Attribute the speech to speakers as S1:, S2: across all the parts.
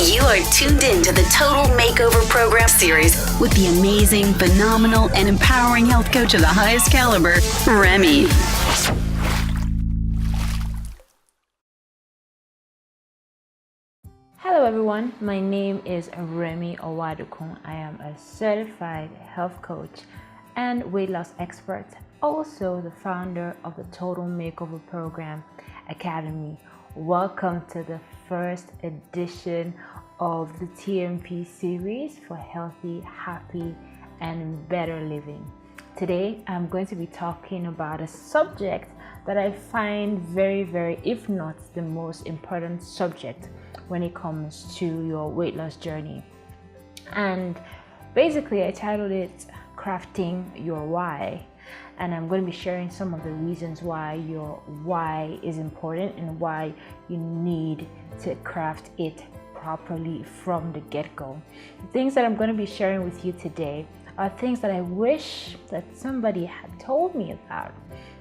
S1: You are tuned in to the Total Makeover program series with the amazing, phenomenal, and empowering health coach of the highest caliber, Remy.
S2: Hello everyone, my name is Remy Owadukun. I am a certified health coach and weight loss expert, also the founder of the Total Makeover Program Academy. Welcome to the first edition of the TMP series for healthy, happy, and better living. Today, I'm going to be talking about a subject that I find very, if not the most important subject when it comes to your weight loss journey. And basically, I titled it Crafting Your Why. And I'm going to be sharing some of the reasons why your why is important and why you need to craft it properly from the get-go. The things that I'm going to be sharing with you today are things that I wish that somebody had told me about.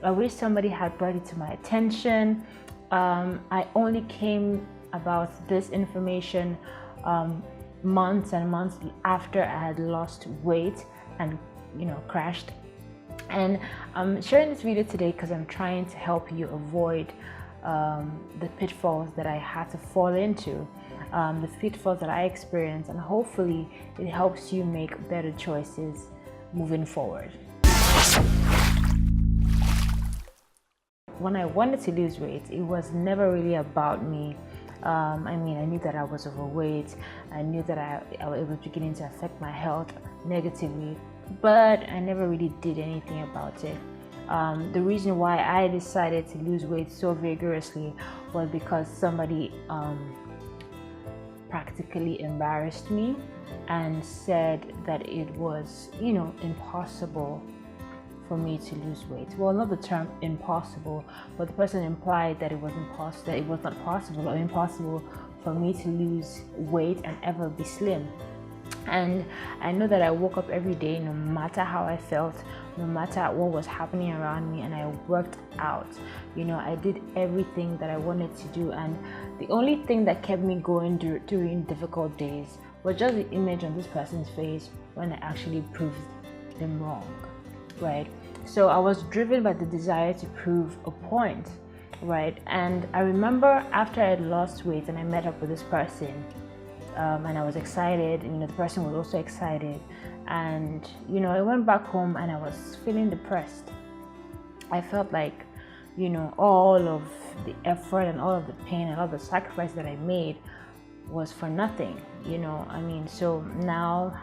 S2: I wish somebody had brought it to my attention. I only came about this information months and months after I had lost weight and crashed. And I'm sharing this video today because I'm trying to help you avoid the pitfalls that I had to fall into, the pitfalls that I experienced, and hopefully it helps you make better choices moving forward. When I wanted to lose weight, it was never really about me. I knew that I was overweight. I knew that it was beginning to affect my health negatively, but I never really did anything about it. The reason why I decided to lose weight so vigorously was because somebody practically embarrassed me and said that it was, impossible for me to lose weight. Well, not the term impossible, but the person implied that it was impossible, that it was not possible or impossible for me to lose weight and ever be slim. And I know that I woke up every day, no matter how I felt, no matter what was happening around me, and I worked out. I did everything that I wanted to do, and the only thing that kept me going during difficult days was just the image on this person's face when I actually proved them wrong, right? So I was driven by the desire to prove a point, right? And I remember after I had lost weight and I met up with this person, and I was excited, the person was also excited, and I went back home and I was feeling depressed. I felt like all of the effort and all of the pain and all the sacrifice that I made was for nothing. So now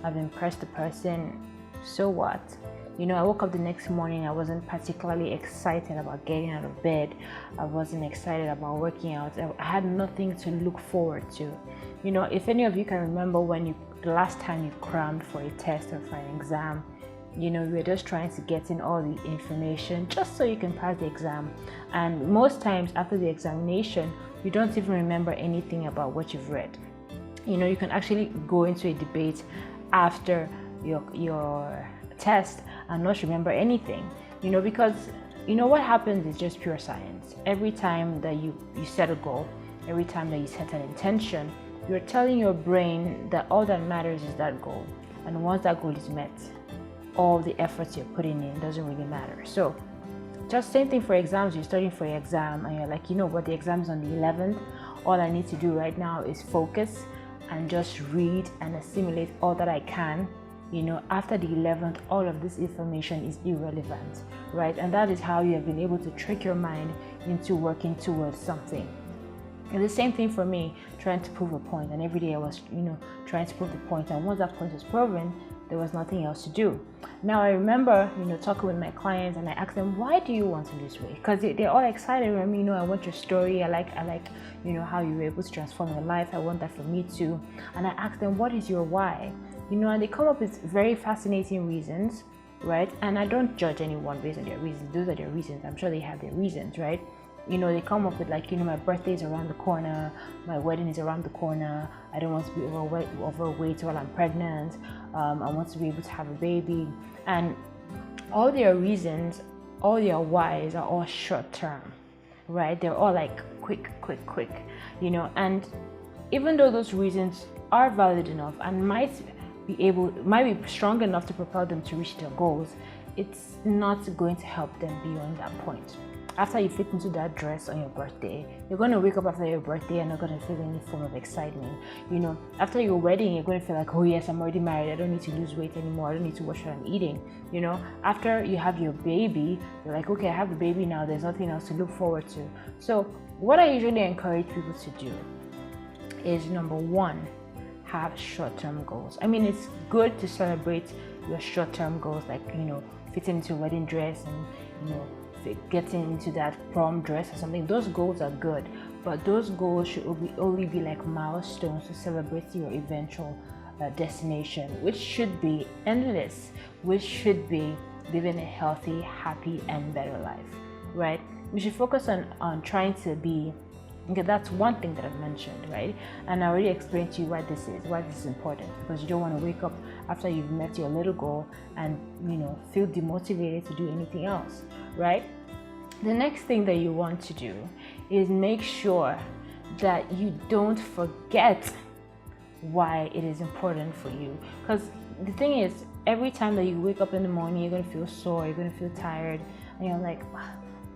S2: I've impressed the person, so what? I woke up the next morning, I wasn't particularly excited about getting out of bed. I wasn't excited about working out. I had nothing to look forward to. If any of you can remember when the last time you crammed for a test or for an exam, you were just trying to get in all the information just so you can pass the exam. And most times after the examination, you don't even remember anything about what you've read. You can actually go into a debate after your test and not remember anything, because what happens is just pure science. Every time that you set a goal, every time that you set an intention, you're telling your brain that all that matters is that goal, and once that goal is met, all the efforts you're putting in doesn't really matter. So just same thing for exams. You're studying for your exam and you're like, the exam is on the 11th. All I need to do right now is focus and just read and assimilate all that I can. After the 11th, all of this information is irrelevant, right? And that is how you have been able to trick your mind into working towards something. And the same thing for me, trying to prove a point. And every day I was, trying to prove the point. And once that point was proven, there was nothing else to do. Now I remember, talking with my clients, and I asked them, why do you want to lose weight? Because they're all excited. I want your story. I like, how you were able to transform your life. I want that for me too. And I asked them, what is your why? And they come up with very fascinating reasons, right? And I don't judge anyone based on their reasons. Those are their reasons. I'm sure they have their reasons, right? They come up with my birthday is around the corner, my wedding is around the corner, I don't want to be overweight while I'm pregnant, I want to be able to have a baby. And all their reasons, all their whys are all short term, right? They're all like quick, and even though those reasons are valid enough and might be strong enough to propel them to reach their goals, it's not going to help them beyond that point. After you fit into that dress on your birthday, you're going to wake up after your birthday and not going to feel any form of excitement. After your wedding, you're going to feel like, oh yes, I'm already married, I don't need to lose weight anymore, I don't need to watch what I'm eating. After you have your baby, you're like, okay, I have a baby now, there's nothing else to look forward to. So what I usually encourage people to do is, number one, have short-term goals. I mean, it's good to celebrate your short-term goals, like fitting into a wedding dress and getting into that prom dress or something. Those goals are good, but those goals should only be like milestones to celebrate your eventual destination, which should be endless, which should be living a healthy, happy, and better life, right? We should focus on trying to be. Okay, that's one thing that I've mentioned, right? And I already explained to you why this is important, because you don't want to wake up after you've met your little goal and feel demotivated to do anything else, right? The next thing that you want to do is make sure that you don't forget why it is important for you. Because the thing is, every time that you wake up in the morning, you're going to feel sore, you're going to feel tired, and you're like,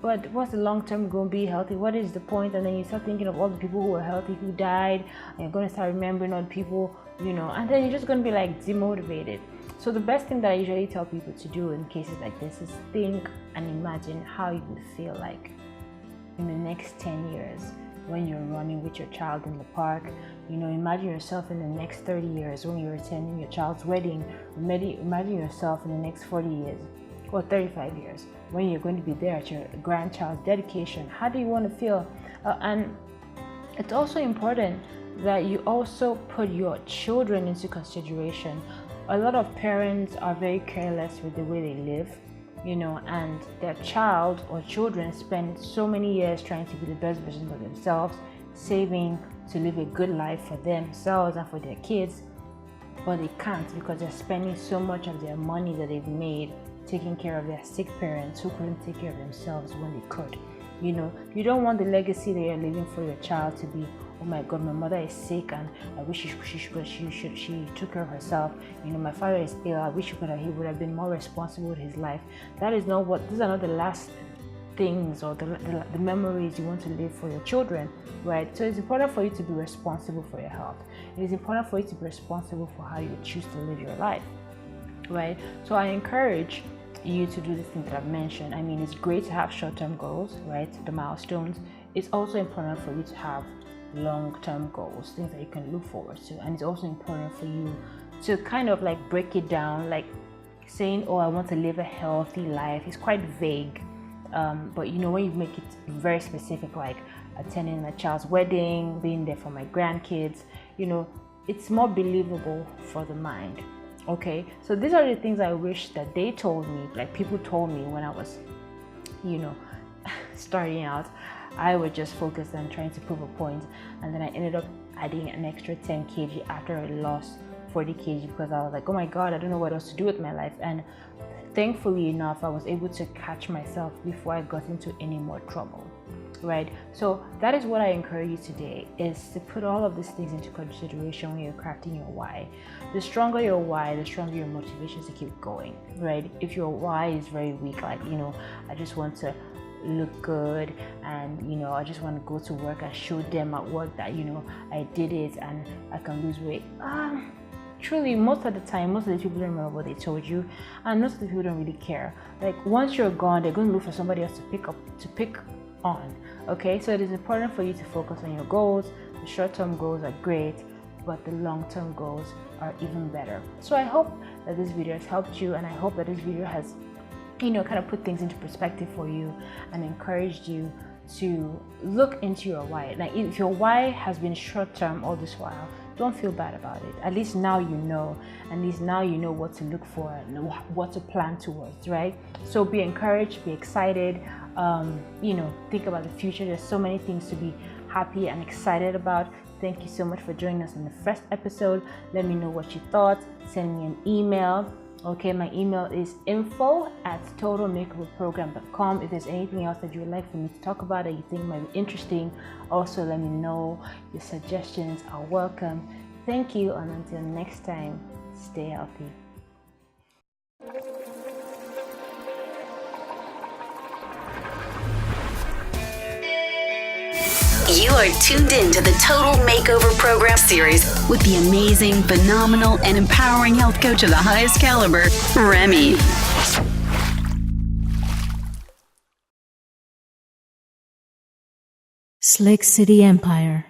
S2: but what's the long-term goal? Be healthy. What is the point? And then you start thinking of all the people who were healthy, who died, and you're going to start remembering all the people, and then you're just going to be like demotivated. So the best thing that I usually tell people to do in cases like this is think and imagine how you would feel like in the next 10 years when you're running with your child in the park. Imagine yourself in the next 30 years when you're attending your child's wedding. Imagine yourself in the next 40 years or 35 years when you're going to be there at your grandchild's dedication. How do you want to feel? And it's also important that you also put your children into consideration. A lot of parents are very careless with the way they live, and their child or children spend so many years trying to be the best version of themselves, saving to live a good life for themselves and for their kids, but they can't because they're spending so much of their money that they've made taking care of their sick parents who couldn't take care of themselves when they could. You don't want the legacy that you're leaving for your child to be, oh my God, my mother is sick and I wish she took care of herself. My father is ill, I wish he would have been more responsible with his life. These are not the last things or the memories you want to live for your children, right? So it's important for you to be responsible for your health. It is important for you to be responsible for how you choose to live your life, right? So I encourage you to do this thing that I've mentioned. I mean, it's great to have short-term goals, right? The milestones. It's also important for you to have long-term goals, things that you can look forward to. And it's also important for you to kind of like break it down, like saying, oh, I want to live a healthy life. It's quite vague. But when you make it very specific, like attending my child's wedding, being there for my grandkids, it's more believable for the mind. Okay, so these are the things I wish that they told me, like people told me when I was, starting out. I was just focused on trying to prove a point, and then I ended up adding an extra 10 kg after I lost 40 kg because I was like, oh my God, I don't know what else to do with my life. And thankfully enough, I was able to catch myself before I got into any more trouble, right? So that is what I encourage you today, is to put all of these things into consideration when you're crafting your why. The stronger your why, the stronger your motivation to keep going, right? If your why is very weak, like, I just want to look good and I just want to go to work and show them at work that I did it and I can lose weight. Truly, most of the time, most of the people don't remember what they told you, and most of the people don't really care. Like once you're gone, they're going to look for somebody else to pick on. Okay, so it is important for you to focus on your goals. The short-term goals are great, but the long-term goals are even better. So I hope that this video has helped you, and I hope that this video has kind of put things into perspective for you and encouraged you to look into your why. Like if your why has been short-term all this while, don't feel bad about it. At least now you know. At least now you know what to look for and what to plan towards, right? So be encouraged, be excited, think about the future. There's so many things to be happy and excited about. Thank you so much for joining us in the first episode. Let me know what you thought. Send me an email Okay, my email is info@totalmakeoverprogram.com. If there's anything else that you would like for me to talk about that you think might be interesting, also let me know. Your suggestions are welcome. Thank you, and until next time, stay healthy.
S1: You are tuned in to the Total Makeover Program series with the amazing, phenomenal, and empowering health coach of the highest caliber, Remy.
S3: Slick City Empire.